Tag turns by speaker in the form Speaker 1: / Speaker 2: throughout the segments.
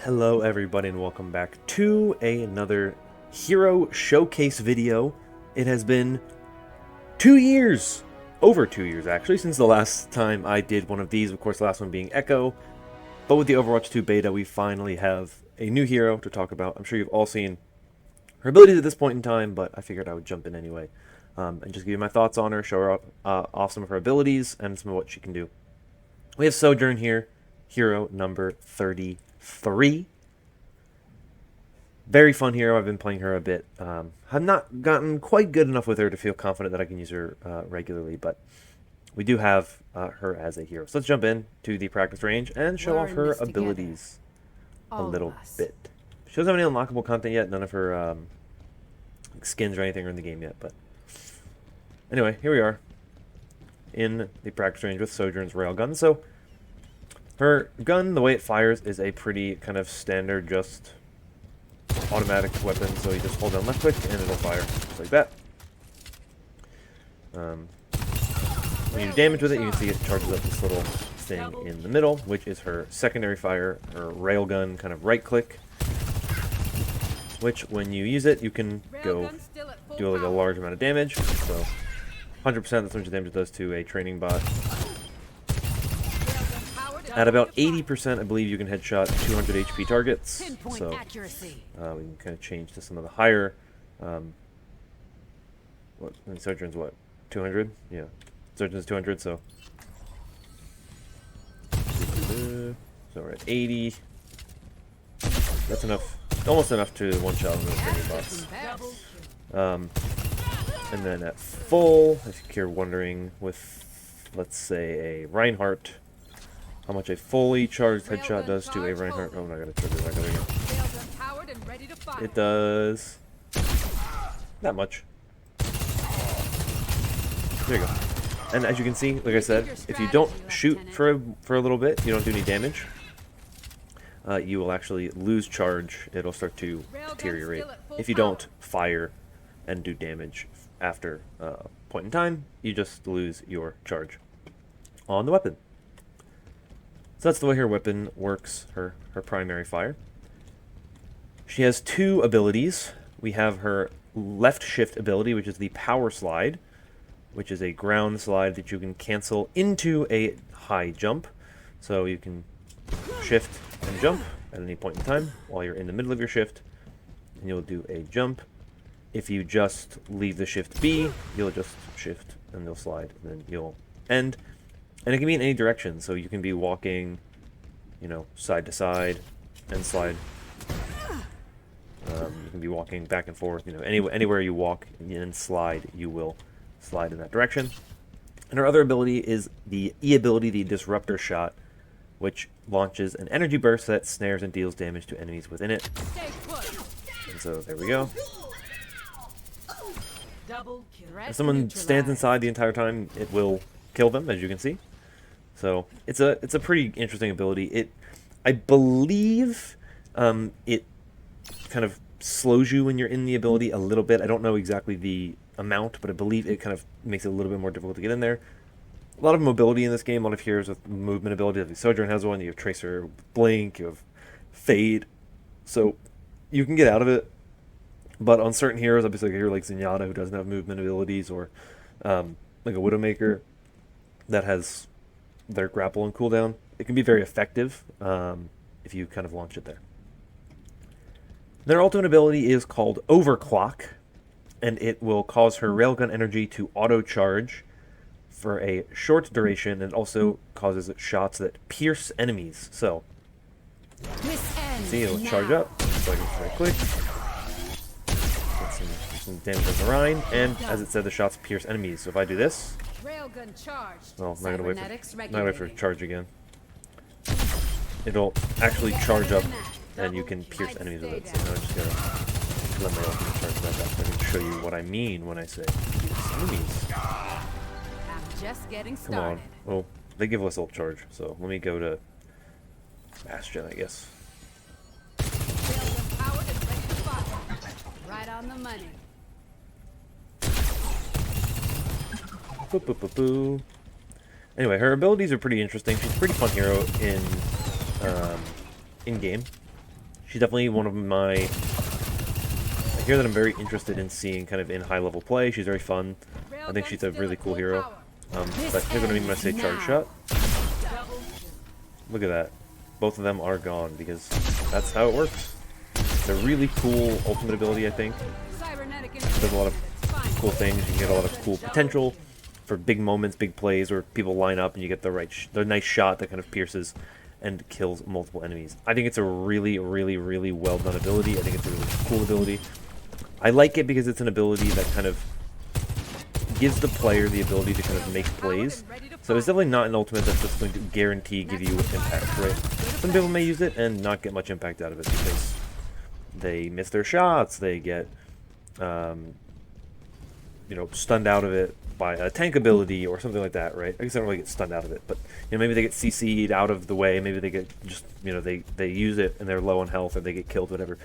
Speaker 1: Hello everybody and welcome back to another hero showcase video. It has been 2 years, over 2 years actually, since the last time I did one of these, of course the last one being Echo. But with the Overwatch 2 beta we finally have a new hero to talk about. I'm sure you've all seen her abilities at this point in time, but I figured I would jump in anyway and just give you my thoughts on her, show her off some of her abilities and some of what she can do. We have Sojourn here, hero number 33. Very fun hero. I've been playing her a bit. Have not gotten quite good enough with her to feel confident that I can use her regularly, but we do have her as a hero. So let's jump in to the practice range and show off her abilities a little bit. She doesn't have any unlockable content yet. None of her skins or anything are in the game yet, but anyway, here we are in the practice range with Sojourn's railgun. So her gun, the way it fires, is a pretty kind of standard, just automatic weapon. So you just hold down left click and it'll fire just like that. When you do damage with it, you can see it charges up this little thing in the middle, which is her secondary fire, her railgun kind of right click, which when you use it, you can go do like a large amount of damage. So 100%, that's how much damage it does to a training bot. At about 80%, I believe you can headshot 200 HP targets. So we can kind of change to some of the higher. Sojourn's what? 200? Yeah, Sojourn's 200. So we're at 80. That's enough, almost enough to one shot on those training bots. And then at full, if you're wondering, with let's say a Reinhardt, how much a fully charged headshot does to a Reinhardt. Oh, I'm not gonna trigger that again. It does not much. There you go. And as you can see, like I said, if you don't shoot for a little bit, you don't do any damage. You will actually lose charge. It'll start to deteriorate. If you don't fire and do damage after a point in time, you just lose your charge on the weapon. So that's the way her weapon works, her primary fire. She has two abilities. We have her left shift ability, which is the power slide, which is a ground slide that you can cancel into a high jump. So you can shift and jump at any point in time while you're in the middle of your shift, and you'll do a jump. If you just leave the shift B, you'll just shift and you'll slide, and then you'll end. And it can be in any direction, so you can be walking, you know, side to side and slide. You can be walking back and forth, you know, anywhere you walk and slide, you will slide in that direction. And her other ability is the E ability, the Disruptor Shot, which launches an energy burst that snares and deals damage to enemies within it. And so there we go. If someone stands inside the entire time, it will kill them, as you can see. So it's a pretty interesting ability. I believe it kind of slows you when you're in the ability a little bit. I don't know exactly the amount, but I believe it kind of makes it a little bit more difficult to get in there. A lot of mobility in this game, a lot of heroes with movement ability. Like Sojourn has one, you have Tracer, Blink, you have Fade. So you can get out of it. But on certain heroes, obviously like a hero like Zenyatta, who doesn't have movement abilities, or like a Widowmaker that has their grapple and cooldown, it can be very effective if you kind of launch it there. Their ultimate ability is called Overclock, and it will cause her railgun energy to auto-charge for a short duration, and also causes shots that pierce enemies. So, see, it'll charge up, so I can very quick. Get some damage on the Rhine, and as it said, the shots pierce enemies. So if I do this, well, I'm not gonna wait for it to charge again. It'll actually charge up, and you can pierce enemies with it. So now I'm just gonna let my ultimate charge back up so I can show you what I mean when I say pierce enemies. Come on. Well, they give us ult charge, so let me go to Bastion, I guess.
Speaker 2: Right on the money.
Speaker 1: Boo, boo, boo, boo. Anyway, her abilities are pretty interesting. She's a pretty fun hero in game. She's definitely one of my... I hear that I'm very interested in seeing kind of in high-level play. She's very fun. I think she's a really cool hero. But here's what I mean when I say charge shot. Look at that. Both of them are gone because that's how it works. It's a really cool ultimate ability, I think. Does a lot of cool things. You can get a lot of cool potential for big moments, big plays, where people line up and you get the nice shot that kind of pierces and kills multiple enemies. I think it's a really, really, really well done ability. I think it's a really cool ability. I like it because it's an ability that kind of gives the player the ability to kind of make plays. So it's definitely not an ultimate that's just going to guarantee give you impact, right? Some people may use it and not get much impact out of it because they miss their shots, they get, you know, stunned out of it by a tank ability or something like that, right? I guess I don't really get stunned out of it, but, you know, maybe they get CC'd out of the way, maybe they get just, you know, they use it and they're low on health or they get killed, whatever.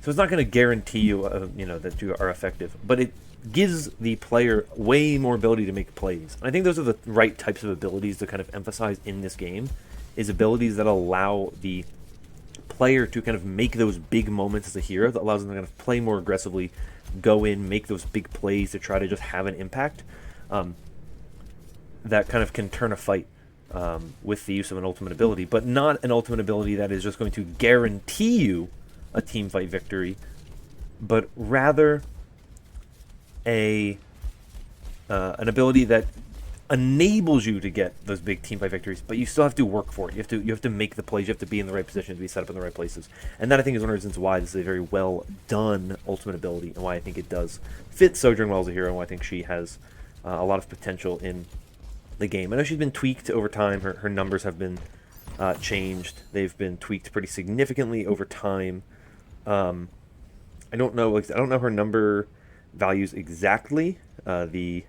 Speaker 1: So it's not going to guarantee you, you know, that you are effective, but it gives the player way more ability to make plays. And I think those are the right types of abilities to kind of emphasize in this game, is abilities that allow the player to kind of make those big moments as a hero, that allows them to kind of play more aggressively, go in, make those big plays to try to just have an impact, that kind of can turn a fight with the use of an ultimate ability, but not an ultimate ability that is just going to guarantee you a team fight victory, but rather an ability that enables you to get those big team fight victories, but you still have to work for it. You have to make the plays. You have to be in the right position to be set up in the right places, and that I think is one of the reasons why this is a very well done ultimate ability, and why I think it does fit Sojourn well as a hero, and why I think she has a lot of potential in the game. I know she's been tweaked over time. Her numbers have been changed. They've been tweaked pretty significantly over time. I don't know. Like, I don't know her number values exactly. The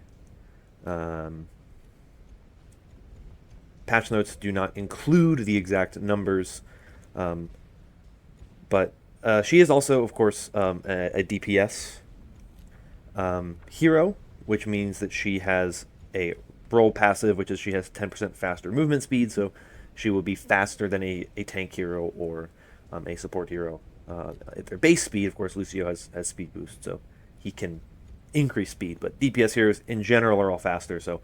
Speaker 1: patch notes do not include the exact numbers, but she is also, of course, a DPS hero, which means that she has a roll passive, which is she has 10% faster movement speed, so she will be faster than a tank hero or a support hero. At their base speed, of course, Lucio has speed boost, so he can increase speed, but DPS heroes in general are all faster, so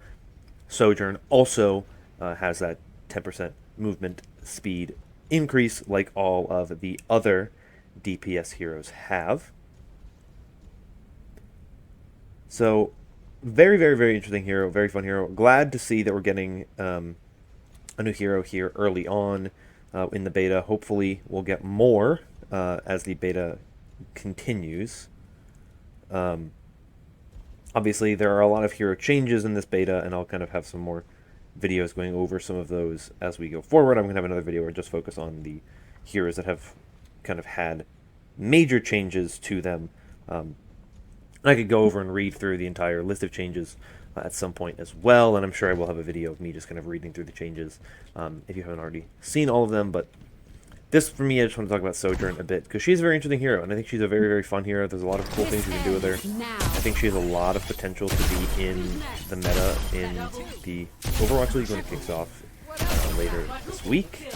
Speaker 1: Sojourn also has that 10% movement speed increase like all of the other DPS heroes have. So very, very, very interesting hero, very fun hero. Glad to see that we're getting a new hero here early on in the beta. Hopefully we'll get more as the beta continues. Obviously, there are a lot of hero changes in this beta, and I'll kind of have some more videos going over some of those as we go forward. I'm going to have another video where I just focus on the heroes that have kind of had major changes to them. I could go over and read through the entire list of changes at some point as well, and I'm sure I will have a video of me just kind of reading through the changes if you haven't already seen all of them, but this, for me, I just want to talk about Sojourn a bit, because she's a very interesting hero, and I think she's a very, very fun hero. There's a lot of cool things you can do with her. I think she has a lot of potential to be in the meta in the Overwatch League when it kicks off later this week.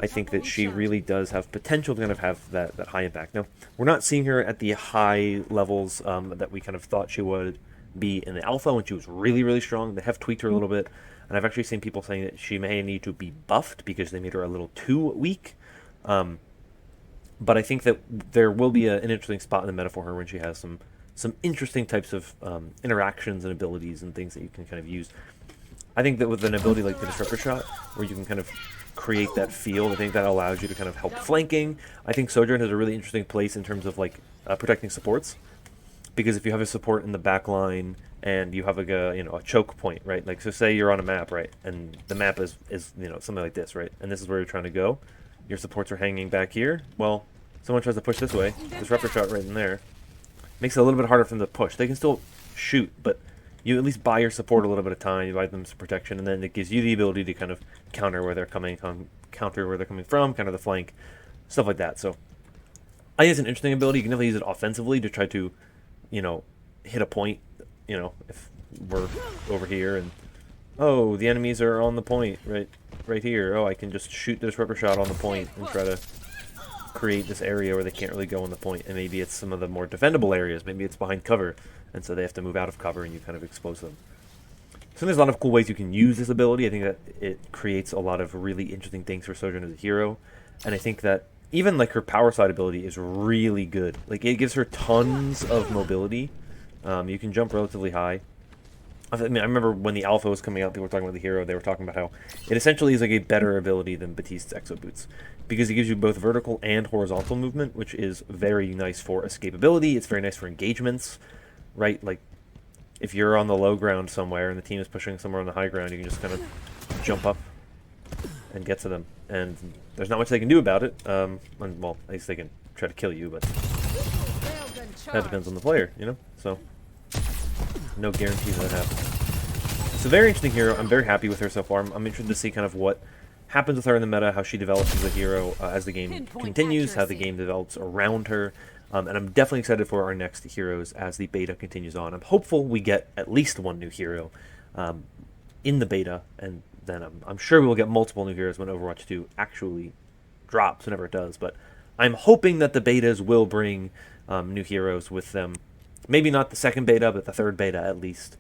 Speaker 1: I think that she really does have potential to kind of have that high impact. Now, we're not seeing her at the high levels that we kind of thought she would be in the alpha when she was really, really strong. They have tweaked her a little bit, and I've actually seen people saying that she may need to be buffed because they made her a little too weak. But I think that there will be an interesting spot in the meta for her when she has some interesting types of interactions and abilities and things that you can kind of use. I think that with an ability like the Disruptor Shot, where you can kind of create that field, I think that allows you to kind of help flanking. I think Sojourn has a really interesting place in terms of like protecting supports, because if you have a support in the back line and you have like a choke point, right? Like, so say you're on a map, right, and the map is something like this, right, and this is where you're trying to go. Your supports are hanging back here. Well, someone tries to push this way. Disruptor Shot right in there makes it a little bit harder for them to push. They can still shoot, but you at least buy your support a little bit of time. You buy them some protection, and then it gives you the ability to kind of counter where they're coming from, counter the flank, stuff like that. So I think it's an interesting ability. You can definitely use it offensively to try to, hit a point. If we're over here and oh, the enemies are on the point right here. Oh, I can just shoot the Disruptor Shot on the point and try to create this area where they can't really go on the point, and maybe it's some of the more defendable areas. Maybe it's behind cover, and so they have to move out of cover, and you kind of expose them. So there's a lot of cool ways you can use this ability. I think that it creates a lot of really interesting things for Sojourn as a hero, and I think that even like her power slide ability is really good. Like it gives her tons of mobility. You can jump relatively high. I mean, I remember when the alpha was coming out, people were talking about the hero. They were talking about how it essentially is like a better ability than Batiste's Exo Boots, because it gives you both vertical and horizontal movement, which is very nice for escapability. It's very nice for engagements, right? Like if you're on the low ground somewhere and the team is pushing somewhere on the high ground, you can just kind of jump up and get to them. And there's not much they can do about it. And, well, at least they can try to kill you, but that depends on the player, you know? So no guarantees that happens. It's a very interesting hero. I'm very happy with her so far. I'm interested to see kind of what happens with her in the meta, how she develops as a hero as the game continues, how the game develops around her. And I'm definitely excited for our next heroes as the beta continues on. I'm hopeful we get at least one new hero in the beta, and then I'm sure we will get multiple new heroes when Overwatch 2 actually drops, whenever it does. But I'm hoping that the betas will bring new heroes with them. Maybe not the second beta, but the third beta at least.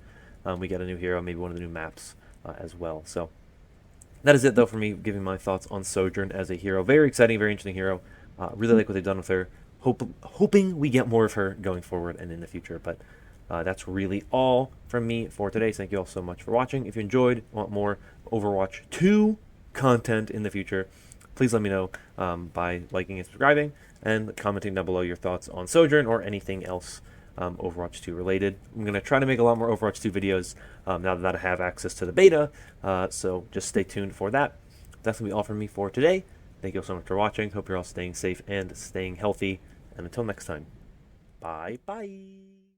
Speaker 1: We get a new hero, maybe one of the new maps as well. So that is it, though, for me giving my thoughts on Sojourn as a hero. Very exciting, very interesting hero. Really like what they've done with her. Hoping we get more of her going forward and in the future. But that's really all from me for today. So thank you all so much for watching. If you enjoyed, want more Overwatch 2 content in the future, please let me know by liking and subscribing and commenting down below your thoughts on Sojourn or anything else Overwatch 2 related. I'm going to try to make a lot more Overwatch 2 videos now that I have access to the beta, so just stay tuned for that. That's going to be all from me for today. Thank you all so much for watching. Hope you're all staying safe and staying healthy, and until next time, bye-bye.